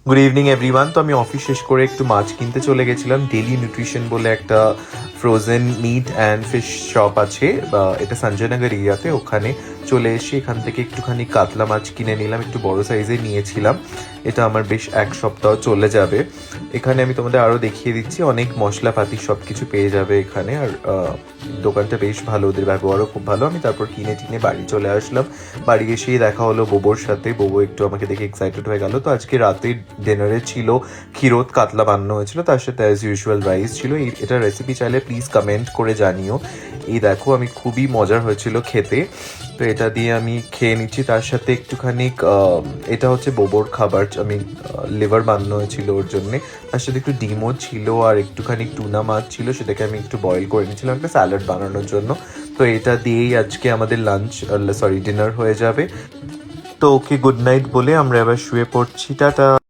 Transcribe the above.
Good evening everyone. তো আমি office শেষ করে একটু মাছ কিনতে চলে গেছিলাম। ডেলি নিউট্রিশন বলে একটা frozen meat and fish shop আছে, এটা সঞ্জয়নগর এরিয়াতে। ওখানে চলে এসে এখান থেকে একটুখানি কাতলা মাছ কিনে নিলাম, একটু বড় সাইজে নিয়েছিলাম। এটা আমার বেশ এক সপ্তাহ চলে যাবে। এখানে আমি তোমাদের আরও দেখিয়ে দিচ্ছি, অনেক মশলাপাতি সব কিছু পেয়ে যাবে এখানে। আর দোকানটা বেশ ভালো, ওদের ব্যবহারও খুব ভালো। আমি তারপর কিনে টিনে বাড়ি চলে আসলাম। বাড়ি এসেই দেখা হলো বোবোর সাথে। বোবো একটু আমাকে দেখে এক্সাইটেড হয়ে গেল। তো আজকে রাতে ডিনারে ছিল ক্ষীরোদ কাতলা বানানো হয়েছিল, তার সাথে অ্যাজ ইউজুয়াল রাইস ছিল। এটা রেসিপি চাইলে প্লিজ কমেন্ট করে জানিও। এই দেখো, আমি খুবই মজার হয়েছিল খেতে। তো এটা দিয়ে আমি খেয়ে নিচ্ছি। তার সাথে একটুখানি এটা হচ্ছে বোবোর খাবার, আমি লিভার বানানো হয়েছিল ওর জন্যে। তার সাথে একটু ডিমও ছিল আর একটুখানি টুনা মাছ ছিল, সেটাকে আমি একটু বয়েল করে নিয়েছিলাম একটা স্যালাড বানানোর জন্য। তো এটা দিয়েই আজকে আমাদের ডিনার হয়ে যাবে। তো ওকে গুড নাইট বলে আমরা এবার শুয়ে পড়ছি। টাটা।